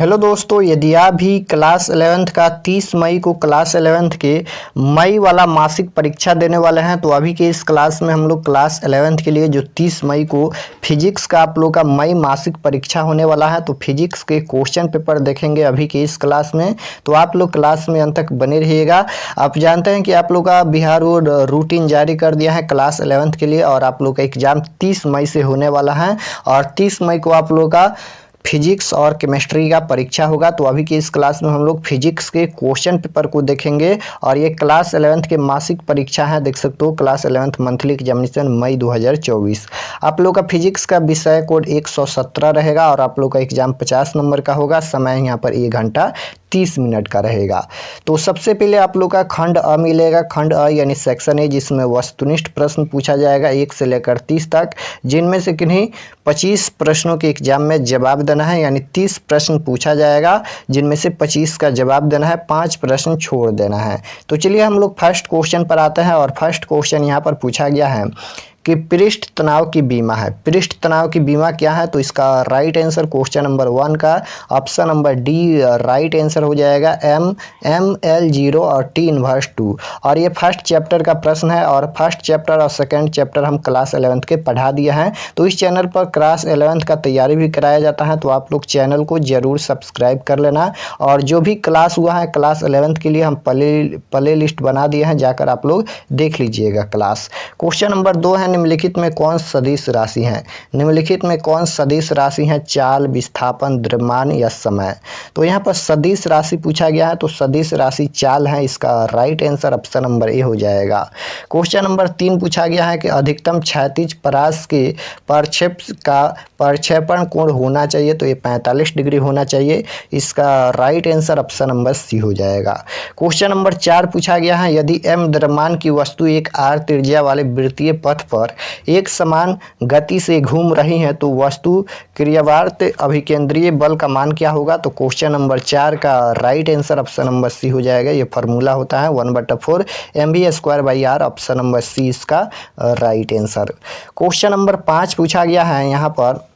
Hello दोस्तों, यदि आप भी क्लास 11th का 30 मई को क्लास 11th के मई वाला मासिक परीक्षा देने वाले हैं तो अभी के इस क्लास में हम लोग क्लास 11th के लिए जो 30 मई को फिजिक्स का आप लोग का मई मासिक परीक्षा होने वाला है तो फिजिक्स के क्वेश्चन पेपर देखेंगे अभी के इस क्लास में। तो आप लोग क्लास में अंत तक बने रहिएगा। आप जानते हैं कि आप लोग का बिहार बोर्ड रूटीन जारी कर दिया है क्लास 11th के लिए और आप लोग का एग्जाम 30 मई से होने वाला है और 30 मई को आप लोग का फिजिक्स और केमिस्ट्री का परीक्षा होगा। तो अभी की इस क्लास में हम लोग फिजिक्स के क्वेश्चन पेपर को देखेंगे और ये क्लास 11th के मासिक परीक्षा है, देख सकते हो क्लास 11th मंथली एग्जामिनेशन मई 2024। आप लोग का फिजिक्स का विषय कोड 117 रहेगा और आप लोग का एग्जाम 50 नंबर का होगा। समय यहाँ पर 1 घंटा 30 मिनट का रहेगा। तो सबसे पहले आप लोग का खंड अ मिलेगा। खंड अ यानी सेक्शन ए, जिसमें वस्तुनिष्ठ प्रश्न पूछा जाएगा 1 से लेकर 30 तक, जिनमें से किन्हीं 25 प्रश्नों के एग्जाम में जवाब देना है, यानी 30 प्रश्न पूछा जाएगा जिनमें से 25 का जवाब देना है, 5 प्रश्न छोड़ देना है। तो चलिए हम लोग फर्स्ट क्वेश्चन पर आते हैं और फर्स्ट क्वेश्चन यहाँ पर पूछा गया है कि पृष्ठ तनाव की बीमा है। पृष्ठ तनाव की बीमा क्या है? तो इसका राइट आंसर क्वेश्चन नंबर 1 का option number D right answer हो जाएगा ML0 और T इनवर्स 2। और ये फर्स्ट चैप्टर का प्रश्न है और फर्स्ट चैप्टर और सेकंड चैप्टर हम क्लास 11th के पढ़ा दिए हैं। तो इस चैनल पर क्लास 11th का तैयारी भी कराया जाता है, तो आप लोग चैनल को जरूर सब्सक्राइब कर लेना। और जो भी क्लास हुआ है क्लास 11th के लिए हम प्ले लिस्ट बना दिए हैं, जाकर आप लोग देख लीजिएगा क्लास। क्वेश्चन नंबर 2 है, निम्नलिखित में कौन सदिश राशि है? निम्नलिखित में कौन सदिश राशि है? चाल, विस्थापन, द्रव्यमान या समय? तो यहाँ पर सदिश राशि पूछा गया है, तो सदिश राशि चाल है। इसका right answer option number A हो जाएगा। क्वेश्चन नंबर 3 पूछा गया है कि अधिकतम क्षैतिज परास के प्रक्षेपण कोण होना चाहिए, तो ये 45 डिग्री होना चाहिए। इसका right answer option number C हो जाएगा। क्वेश्चन नंबर 4 पूछा गया है, यदि m द्रव्यमान की वस्तु एक r त्रिज्या वाले वृत्तीय पथ पर एक समान गति से घूम रही है तो वस्तु क्रियावर्त अभिकेंद्रीय बल का मान क्या होगा? तो क्वेश्चन नंबर 4 का right answer option number C हो जाएगा। ये फार्मूला होता है 1/4 mv²/r। ऑप्शन नंबर सी इसका राइट आंसर। क्वेश्चन नंबर 5 पूछा गया है यहाँ पर,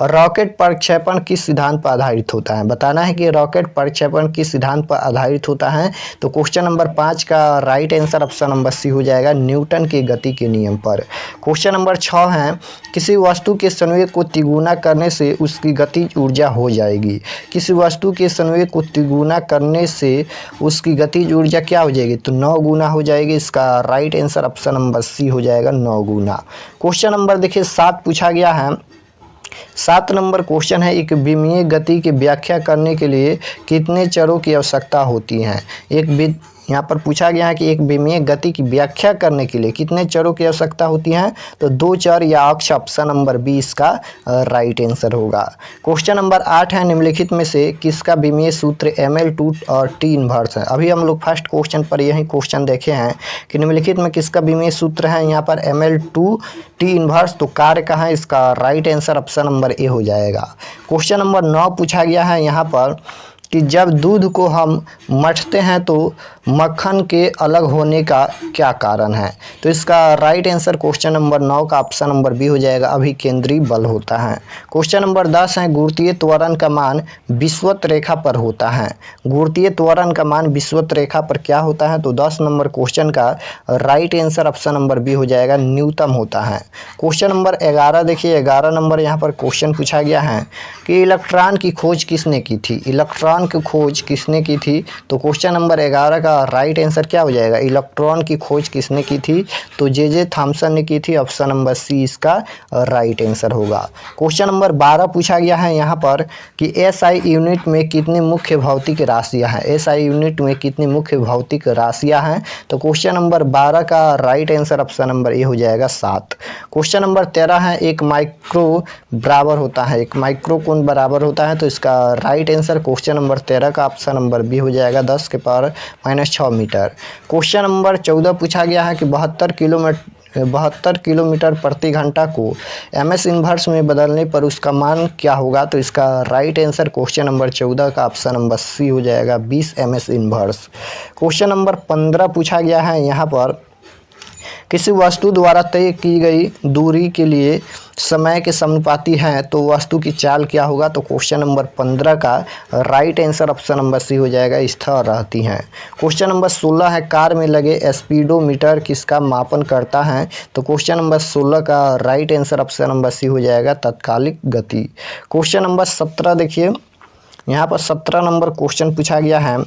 रॉकेट प्रक्षेपण किस सिद्धांत पर आधारित होता है? बताना है कि रॉकेट प्रक्षेपण किस सिद्धांत पर आधारित होता है। तो क्वेश्चन नंबर 5 का right answer option number C हो जाएगा, न्यूटन के गति के नियम पर। क्वेश्चन नंबर 6 है, किसी वस्तु के संवेग को तिगुना करने से उसकी गतिज ऊर्जा हो जाएगी। किसी वस्तु के संवेग को तिगुना करने से उसकी गतिज ऊर्जा क्या हो जाएगी? तो 9 गुना हो जाएगी। इसका right answer option number C हो जाएगा, 9 गुना। क्वेश्चन नंबर देखिए 7 पूछा गया है। 7 नंबर क्वेश्चन है, एक विमीय गति की व्याख्या करने के लिए कितने चरों की आवश्यकता होती है? यहाँ पर पूछा गया है कि एक विमीय गति की व्याख्या करने के लिए कितने चरों की आवश्यकता होती है? तो 2 चर या अक्ष। ऑप्शन नंबर बी इसका राइट आंसर होगा। क्वेश्चन नंबर 8 है, निम्नलिखित में से किसका विमीय सूत्र ML2 और T इनवर्स है? अभी हम लोग फर्स्ट क्वेश्चन पर यही क्वेश्चन देखे हैं कि निम्नलिखित में किसका विमीय सूत्र है? यहाँ पर ML2 T इनवर्स, तो कार्य का है। इसका right answer option number A हो जाएगा। क्वेश्चन नंबर 9 पूछा गया है यहाँ पर कि जब दूध को हम मथते हैं तो मक्खन के अलग होने का क्या कारण है? तो इसका राइट आंसर क्वेश्चन नंबर 9 का ऑप्शन नंबर बी हो जाएगा, अभिकेंद्री बल होता है। क्वेश्चन नंबर 10 है, गुरुत्वीय त्वरण का मान विषुवत रेखा पर होता है। गुरुत्वीय त्वरण का मान विषुवत रेखा पर क्या होता है? तो 10 नंबर क्वेश्चन का right answer option number B हो जाएगा, न्यूनतम होता है। क्वेश्चन नंबर 11 देखिए, 11 नंबर यहाँ पर क्वेश्चन पूछा गया है कि इलेक्ट्रॉन की खोज किसने की थी? इलेक्ट्रॉन की खोज किसने की थी? तो क्वेश्चन नंबर 11 का राइट आंसर क्या हो जाएगा? इलेक्ट्रॉन की खोज किसने की थी? तो जे थॉमसन ने की थी। ऑप्शन नंबर सी इसका राइट आंसर होगा। क्वेश्चन नंबर 12 पूछा गया है यहाँ पर कि SI यूनिट में कितनी मुख्य भौतिक राशियाँ हैं? SI यूनिट में कितनी मुख्य भौतिक राशियाँ हैं? तो क्वेश्चन नंबर 12 का right answer option number A हो जाएगा, 7। क्वेश्चन नंबर 13 है, एक माइक्रो बराबर होता है, एक माइक्रो कौन बराबर होता है? तो इसका राइट आंसर क्वेश्चन नंबर 13 का ऑप्शन नंबर बी हो जाएगा, 10 के पावर -6 मीटर। क्वेश्चन नंबर 14 पूछा गया है कि 72 किलोमीटर प्रति घंटा को MS इनवर्स में बदलने पर उसका मान क्या होगा? तो इसका राइट आंसर क्वेश्चन नंबर 14 का ऑप्शन नंबर सी हो जाएगा, 20 MS इनवर्स। क्वेश्चन नंबर 15 पूछा गया है यहाँ पर किसी वस्तु द्वारा तय की गई दूरी के लिए समय के समानुपाती हैं तो वस्तु की चाल क्या होगा? तो क्वेश्चन नंबर 15 का right answer option number C हो जाएगा, स्थिर रहती हैं। क्वेश्चन नंबर 16 है कार में लगे स्पीडोमीटर किसका मापन करता है? तो क्वेश्चन नंबर 16 का right answer option number C हो जाएगा, तात्कालिक गति। क्वेश्चन नंबर 17 देखिए, यहाँ पर 17 नंबर क्वेश्चन पूछा गया है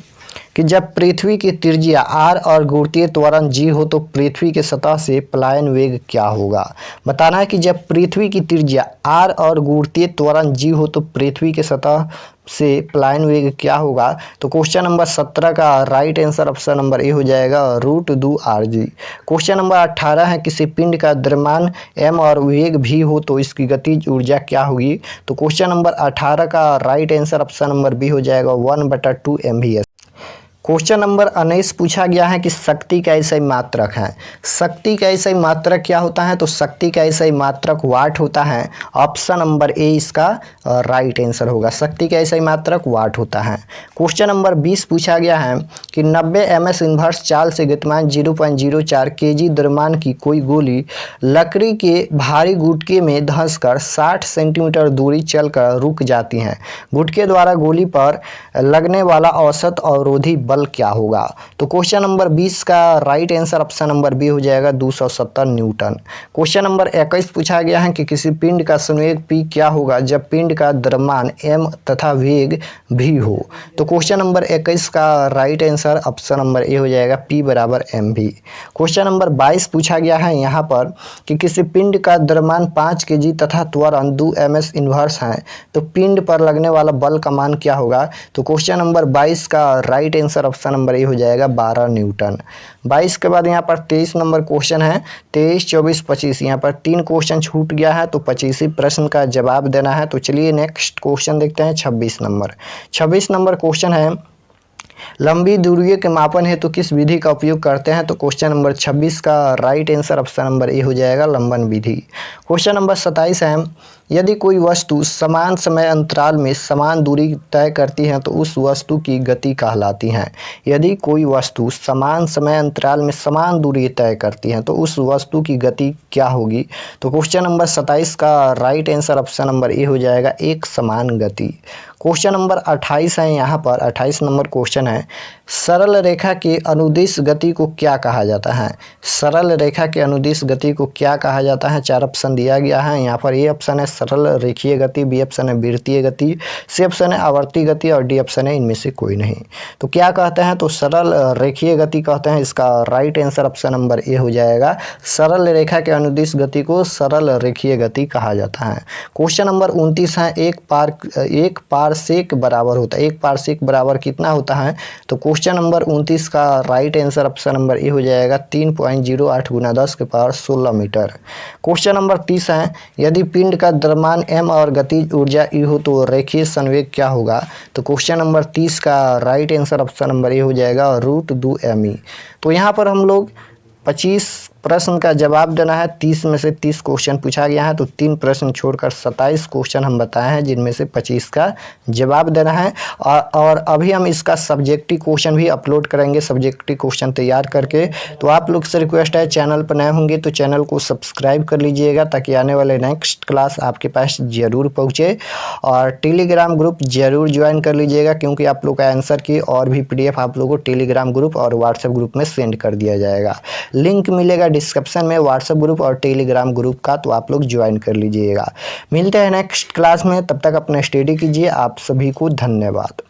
कि जब पृथ्वी की त्रिज्या r और गुरुत्वीय त्वरण g हो तो पृथ्वी के सतह से पलायन वेग क्या होगा? बताना है कि जब पृथ्वी की त्रिज्या r और गुरुत्वीय त्वरण g हो तो पृथ्वी के सतह से पलायन वेग क्या होगा? तो क्वेश्चन नंबर 17 का right answer option number A हो जाएगा, √2rg। क्वेश्चन नंबर 18 है किसी पिंड का द्रव्यमान m और वेग v हो तो इसकी गतिज ऊर्जा क्या होगी? तो क्वेश्चन नंबर 18 का right answer option number B हो जाएगा, 1/2 mvs। क्वेश्चन नंबर 19 पूछा गया है कि शक्ति का ऐसा मात्रक है। शक्ति का ऐसा मात्रक क्या होता है? तो शक्ति का ऐसा मात्रक वाट होता है। ऑप्शन नंबर ए इसका राइट आंसर होगा, शक्ति का ऐसा मात्रक वाट होता है। क्वेश्चन नंबर 20 पूछा गया है कि 90 ms इन्वर्स चाल से गतिमान 0.04 kg द्रव्यमान की कोई गोली लकड़ी के भारी गुटके में धंसकर 60 सेंटीमीटर दूरी चलकर रुक जाती है। गुटके द्वारा गोली पर लगने वाला औसत अवरोधी बल क्या होगा? तो क्वेश्चन नंबर 20 का right answer option number B हो जाएगा, 270 न्यूटन। क्वेश्चन नंबर 21 पूछा गया है कि किसी पिंड का संवेग p क्या होगा जब पिंड का द्रव्यमान m तथा वेग v हो? तो क्वेश्चन नंबर 21 का right answer option number A हो जाएगा, p = mv। क्वेश्चन नंबर 22 पूछा गया है यहाँ पर कि किसी पिंड का द्रव्यमान 5 kg तथा त्वरण 2 ms इन्वर्स है तो पिंड पर लगने वाला बल का मान क्या होगा? तो क्वेश्चन नंबर 22 का right answer option number A हो जाएगा, 12 न्यूटन। 22 के बाद यहाँ पर 23 नंबर क्वेश्चन है, 23, 24, 25, यहाँ पर 3 क्वेश्चन छूट गया है तो 25 प्रश्न का जवाब देना है। तो चलिए नेक्स्ट क्वेश्चन देखते हैं, 26 नंबर। 26 नंबर क्वेश्चन है लंबी दूरियों के मापन हेतु तो किस विधि का उपयोग करते हैं? तो क्वेश्चन नंबर 26 का right answer option number A हो जाएगा, लंबन विधि। क्वेश्चन नंबर 27 है यदि कोई वस्तु समान समय अंतराल में समान दूरी तय करती है तो उस वस्तु की गति कहलाती है। यदि कोई वस्तु समान समय अंतराल में समान दूरी तय करती है तो उस वस्तु की गति क्या होगी? तो क्वेश्चन नंबर 27 का right answer option number A हो जाएगा, एक समान गति। क्वेश्चन नंबर 28 है यहाँ पर, 28 नंबर क्वेश्चन है सरल रेखा के अनुदिश गति को क्या कहा जाता है? सरल रेखा के अनुदिश गति को क्या कहा जाता है? 4 ऑप्शन दिया गया है यहाँ पर। ए ऑप्शन है सरल रेखीय गति, बी ऑप्शन है वृत्तीय गति, सी ऑप्शन है आवर्ती गति और डी ऑप्शन है इनमें से कोई नहीं। तो क्या कहते हैं? तो सरल रेखीय गति कहते हैं। इसका right answer option number A हो जाएगा, सरल रेखा के अनुदिश गति को सरल रेखीय गति कहा जाता है। क्वेश्चन नंबर 29 है एक पारसेक बराबर होता है। एक पारसेक बराबर कितना होता है? तो क्वेश्चन नंबर 29 का right answer option number A हो जाएगा, 3.08 × 10⁻16 मीटर। क्वेश्चन नंबर 30 है यदि पिंड का द्रव्यमान m और गतिज ऊर्जा e हो तो रेखीय संवेग क्या होगा? तो क्वेश्चन नंबर 30 का right answer option number A हो जाएगा, √2 me। तो यहाँ पर हम लोग 25 प्रश्न का जवाब देना है। 30 में से 30 क्वेश्चन पूछा गया है तो 3 प्रश्न छोड़कर 27 क्वेश्चन हम बताए हैं जिनमें से 25 का जवाब देना है। और अभी हम इसका सब्जेक्टिव क्वेश्चन भी अपलोड करेंगे, सब्जेक्टिव क्वेश्चन तैयार करके। तो आप लोग से रिक्वेस्ट है, चैनल पर नए होंगे तो चैनल को सब्सक्राइब कर लीजिएगा ताकि आने वाले नेक्स्ट क्लास आपके पास ज़रूर पहुँचे। और टेलीग्राम ग्रुप ज़रूर ज्वाइन कर लीजिएगा क्योंकि आप लोग का आंसर की और भी PDF आप लोगों को टेलीग्राम ग्रुप और व्हाट्सएप ग्रुप में सेंड कर दिया जाएगा। लिंक मिलेगा डिस्क्रिप्शन में व्हाट्सएप ग्रुप और टेलीग्राम ग्रुप का, तो आप लोग ज्वाइन कर लीजिएगा। मिलते हैं नेक्स्ट क्लास में, तब तक अपना स्टडी कीजिए। आप सभी को धन्यवाद।